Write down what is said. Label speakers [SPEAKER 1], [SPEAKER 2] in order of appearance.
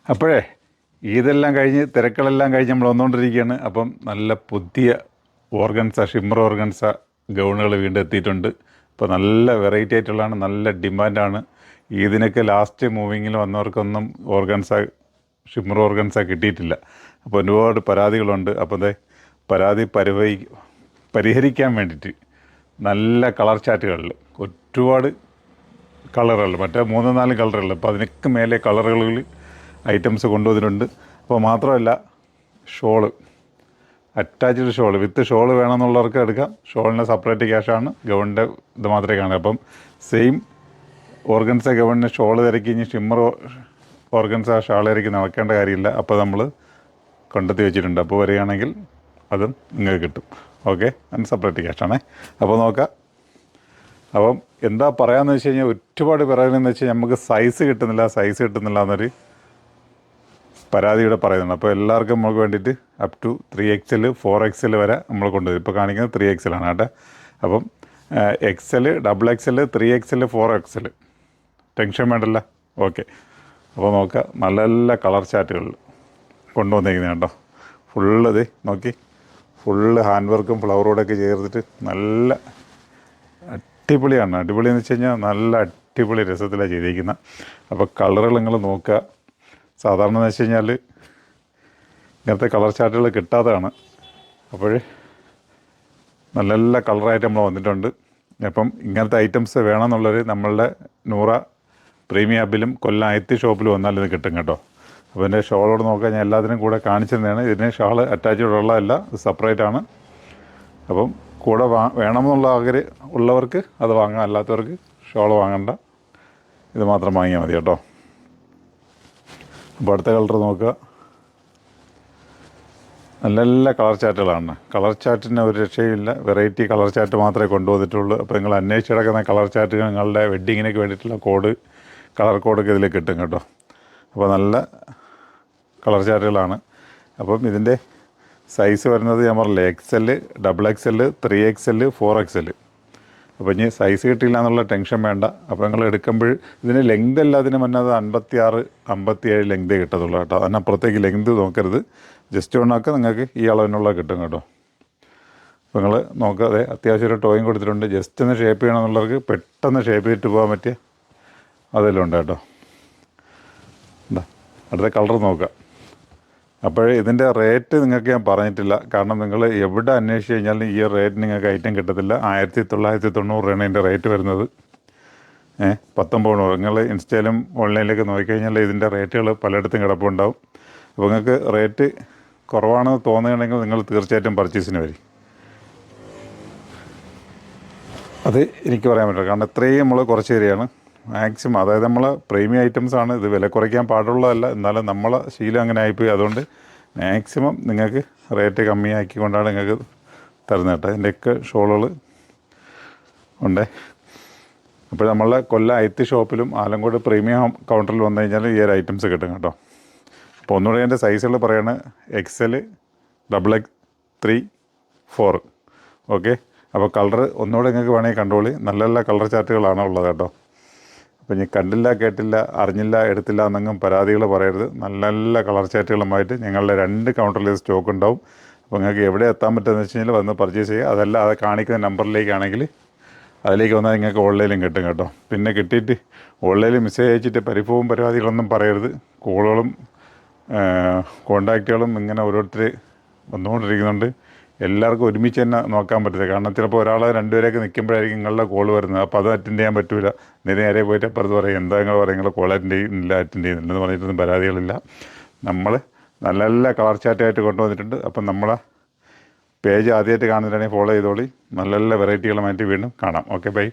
[SPEAKER 1] അപ്പോഴേ ഇതെല്ലാം കഴിഞ്ഞ് തിരക്കുകളെല്ലാം കഴിഞ്ഞ് നമ്മൾ വന്നുകൊണ്ടിരിക്കുകയാണ്. അപ്പം നല്ല പുതിയ ഷിമ്മർ ഓർഗൻസ ഗൗണുകൾ വീണ്ടും എത്തിയിട്ടുണ്ട്. ഇപ്പോൾ നല്ല വെറൈറ്റി ആയിട്ടുള്ളതാണ്, നല്ല ഡിമാൻഡാണ്. ഇതിനൊക്കെ ലാസ്റ്റ് മൂവിങ്ങിൽ വന്നവർക്കൊന്നും ഷിമ്മർ ഓർഗൻസ കിട്ടിയിട്ടില്ല. അപ്പോൾ ഒരുപാട് പരാതികളുണ്ട്. അപ്പോൾ അതെ പരാതി പരിഹരിക്കാൻ വേണ്ടിയിട്ട് നല്ല കളർ ചാറ്റുകളിൽ ഒരുപാട് കളറുകൾ, മറ്റേ 3-4 കളറുകൾ, അപ്പോൾ അതിനൊക്കെ മേലെ കളറുകളിൽ ഐറ്റംസ് കൊണ്ടുവന്നിട്ടുണ്ട്. അപ്പോൾ മാത്രമല്ല shawl, attached shawl with shawl വേണമെന്നുള്ളവർക്ക് എടുക്കാം. ഷോളിന് സെപ്പറേറ്റ് ക്യാഷാണ്, ഗവണിൻ്റെ ഇത് മാത്രമേ കാണൂ. അപ്പം സെയിം ഓർഗൻസ ഗവണിന് ഷോള് തിരക്കി ഇനി ഷിമ്മർ ഓർഗൻസ ഷാൾ തിരക്കി നടക്കേണ്ട കാര്യമില്ല. അപ്പോൾ നമ്മൾ കണ്ടെത്തി വെച്ചിട്ടുണ്ട്. അപ്പോൾ വരികയാണെങ്കിൽ അതും നിങ്ങൾക്ക് കിട്ടും. ഓക്കെ, അതിന് സെപ്പറേറ്റ് ക്യാഷാണേ. അപ്പോൾ നോക്കാം. അപ്പം എന്താ പറയാമെന്ന് വെച്ച് കഴിഞ്ഞാൽ ഒരുപാട് പറയുന്നതെന്ന് വെച്ച് കഴിഞ്ഞാൽ നമുക്ക് സൈസ് കിട്ടുന്നില്ല എന്നൊരു പരാതിയുടെ പറയുന്നുണ്ട്. അപ്പോൾ എല്ലാവർക്കും നമുക്ക് വേണ്ടിയിട്ട് അപ് ടു 3XL 4XL വരെ നമ്മൾ കൊണ്ടുവരും. ഇപ്പോൾ കാണിക്കുന്നത് 3XL ആണ് കേട്ടോ. അപ്പം XL, XXL, 3XL, 4XL tension വേണ്ടല്ല. ഓക്കെ, അപ്പോൾ നോക്കുക. നല്ല നല്ല കളർ ചാറ്റുകളിൽ കൊണ്ടുവന്നിരിക്കുന്നത് കേട്ടോ. ഫുള്ള് നോക്കി, ഫുള്ള് ഹാൻഡ് വർക്കും ഫ്ലവറോടൊക്കെ ചേർത്തിട്ട് നല്ല അടിപൊളിയാണ്. അടിപൊളിയെന്ന് വെച്ച് കഴിഞ്ഞാൽ നല്ല അടിപൊളി രസത്തിലാണ് ചെയ്തിരിക്കുന്നത്. അപ്പോൾ കളറുകൾ നിങ്ങൾ നോക്കുക. സാധാരണ എന്ന് വെച്ച് കഴിഞ്ഞാൽ ഇങ്ങനത്തെ കളർ ചാർട്ടുകൾ കിട്ടാത്തതാണ്. അപ്പോൾ നല്ല നല്ല കളറായിട്ട് നമ്മൾ വന്നിട്ടുണ്ട്. അപ്പം ഇങ്ങനത്തെ ഐറ്റംസ് വേണമെന്നുള്ളവർ നമ്മളുടെ നൂറ പ്രീമിയം ആപ്പിലും കൊല്ലം ഐത്തി ഷോപ്പിലും വന്നാൽ ഇത് കിട്ടും കേട്ടോ. അപ്പോൾ എൻ്റെ ഷോളോട് നോക്കാൻ ഞാൻ എല്ലാത്തിനും കൂടെ കാണിച്ചിരുന്നതാണ്. ഇതിന് ഷാള് അറ്റാച്ച്ഡ് ഉള്ളതല്ല, ഇത് സെപ്പറേറ്റ് ആണ്. അപ്പം കൂടെ വേണമെന്നുള്ള ഉള്ളവർക്ക് അത് വാങ്ങാം, അല്ലാത്തവർക്ക് ഷോള് വാങ്ങണ്ട, ഇത് മാത്രം വാങ്ങിയാൽ മതി കേട്ടോ. അപ്പോൾ അടുത്ത കളർ നോക്കുക. നല്ല നല്ല കളർ ചാറ്റുകളാണ്. കളർ ചാറ്റിന് ഒരു രക്ഷയില്ല, വെറൈറ്റി കളർ ചാറ്റ് മാത്രമേ കൊണ്ടുവന്നിട്ടുള്ളൂ. അപ്പോൾ നിങ്ങൾ അന്വേഷിച്ച് കിടക്കുന്ന കളർ ചാറ്റുകൾ നിങ്ങളുടെ വെഡ്ഡിങ്ങിനൊക്കെ വേണ്ടിയിട്ടുള്ള കളർ കോഡൊക്കെ ഇതിൽ കിട്ടും കേട്ടോ. അപ്പോൾ നല്ല കളർ ചാറ്റുകളാണ്. അപ്പം ഇതിൻ്റെ സൈസ് വരുന്നത് ഞാൻ പറഞ്ഞില്ലേ, XL, XXL, 3XL, 4XL. അപ്പോൾ ഇനി സൈസ് കിട്ടിയില്ല എന്നുള്ള ടെൻഷൻ വേണ്ട. അപ്പോൾ നിങ്ങൾ എടുക്കുമ്പോൾ ഇതിന് ലെങ്ത് അല്ല, അതിന് മുന്നേ അത് 56, 57 ലെങ്തേ കിട്ടത്തുള്ളൂ കേട്ടോ. അതിനപ്പുറത്തേക്ക് ലെങ്ത് നോക്കരുത്. ജസ്റ്റ് ഒന്നൊക്കെ നിങ്ങൾക്ക് ഈ അളവിനുള്ള കിട്ടും കേട്ടോ. അപ്പോൾ നിങ്ങൾ നോക്കാതെ അത്യാവശ്യം ഒരു ടോയും കൊടുത്തിട്ടുണ്ട്. ജസ്റ്റ് ഒന്ന് ഷേപ്പ് ചെയ്യണമെന്നുള്ളവർക്ക് പെട്ടെന്ന് ഷേപ്പ് ചെയ്തിട്ട് പോകാൻ പറ്റിയ അതെല്ലാം ഉണ്ട് കേട്ടോ. എന്താ അടുത്ത കളർ നോക്കുക. അപ്പോൾ ഇതിൻ്റെ റേറ്റ് നിങ്ങൾക്ക് ഞാൻ പറഞ്ഞിട്ടില്ല. കാരണം നിങ്ങൾ എവിടെ അന്വേഷിച്ച് കഴിഞ്ഞാലും ഈ റേറ്റ് നിങ്ങൾക്ക് ഐറ്റം കിട്ടത്തില്ല. 1990 രൂപയാണ് ഇതിൻ്റെ റേറ്റ് വരുന്നത്. 19. നിങ്ങൾ ഇൻസ്റ്റയിലും ഓൺലൈനിലൊക്കെ നോക്കിക്കഴിഞ്ഞാൽ ഇതിൻ്റെ റേറ്റുകൾ പലയിടത്തും കിടപ്പുണ്ടാവും. അപ്പോൾ നിങ്ങൾക്ക് റേറ്റ് കുറവാണെന്ന് തോന്നുകയാണെങ്കിൽ നിങ്ങൾ തീർച്ചയായിട്ടും പർച്ചേസിന് വരും. അത് എനിക്ക് പറയാൻ പറ്റില്ല. കാരണം ഇത്രയും നമ്മൾ കുറച്ച് തരികയാണ് മാക്സിമം. അതായത് നമ്മൾ പ്രീമിയം ഐറ്റംസാണ്, ഇത് വില കുറയ്ക്കാൻ പാടുള്ളതല്ല. എന്നാലും നമ്മളെ ശീലം അങ്ങനെ ആയിപ്പോയി. അതുകൊണ്ട് മാക്സിമം നിങ്ങൾക്ക് റേറ്റ് കമ്മിയാക്കിക്കൊണ്ടാണ് നിങ്ങൾക്ക് തരുന്നത് കേട്ടോ. ഇതിൻ്റെയൊക്കെ ഷോളുകൾ ഉണ്ട്. അപ്പോൾ നമ്മളുടെ കൊല്ലം ഐത്തി ഷോപ്പിലും ആലങ്കോട് പ്രീമിയം കൗണ്ടറിൽ വന്നു കഴിഞ്ഞാൽ ഈ ഒരു ഐറ്റംസ് കിട്ടും കേട്ടോ. അപ്പോൾ ഒന്നുകൂടെ എൻ്റെ സൈസുകൾ പറയാണ്, XL, XX, 3, 4. ഓക്കെ, അപ്പോൾ കളർ ഒന്നുകൂടെ നിങ്ങൾക്ക് വേണമെങ്കിൽ കണ്ടോളി. നല്ല നല്ല കളർ ചാർട്ടുകളാണ് ഉള്ളത് കേട്ടോ. അപ്പോൾ ഇനി കണ്ടില്ല, കേട്ടില്ല, അറിഞ്ഞില്ല, എടുത്തില്ല എന്നൊന്നും പരാതികൾ പറയരുത്. നല്ല നല്ല കളർ ചാറ്റുകളുമായിട്ട് ഞങ്ങളുടെ 2 കൗണ്ടറിൽ സ്റ്റോക്ക് ഉണ്ടാവും. അപ്പോൾ നിങ്ങൾക്ക് എവിടെ എത്താൻ പറ്റുമെന്ന് വെച്ച് കഴിഞ്ഞാൽ വന്ന് പർച്ചേസ് ചെയ്യുക. അതല്ല അത് കാണിക്കുന്ന നമ്പറിലേക്കാണെങ്കിൽ അതിലേക്ക് വന്നാൽ നിങ്ങൾക്ക് ഓൺലൈനിലും കിട്ടും കേട്ടോ. പിന്നെ കിട്ടിയിട്ട് ഓൺലൈനിൽ മെസ്സേജ് അയച്ചിട്ട് പരിപാടികളൊന്നും പറയരുത്. കോളുകളും കോണ്ടാക്റ്റുകളും ഇങ്ങനെ ഓരോരുത്തർ വന്നുകൊണ്ടിരിക്കുന്നുണ്ട്. എല്ലാവർക്കും ഒരുമിച്ച് തന്നെ നോക്കാൻ പറ്റില്ല. കാരണം ചിലപ്പോൾ ഒരാൾ 2 പേരൊക്കെ നിൽക്കുമ്പോഴായിരിക്കും നിങ്ങളുടെ കോൾ വരുന്നത്. അപ്പോൾ അത് അറ്റൻഡ് ചെയ്യാൻ പറ്റില്ല. നേരെ പോയിട്ട് അപ്പുറത്ത് പറയും, എന്താ നിങ്ങൾ പറയും, നിങ്ങൾ കോൾ അറ്റൻഡ് ചെയ്യുന്നില്ലെന്ന് പറഞ്ഞിട്ടൊന്നും പരാതികളില്ല. നമ്മൾ നല്ല നല്ല കളർ ചാറ്റായിട്ട് കൊണ്ടുവന്നിട്ടുണ്ട്. അപ്പം നമ്മളെ പേജ് ആദ്യമായിട്ട് കാണുന്നതിനാണെങ്കിൽ ഫോളോ ചെയ്തോളി. നല്ല നല്ല വെറൈറ്റികളുമായിട്ട് വീണ്ടും കാണാം. Okay, by.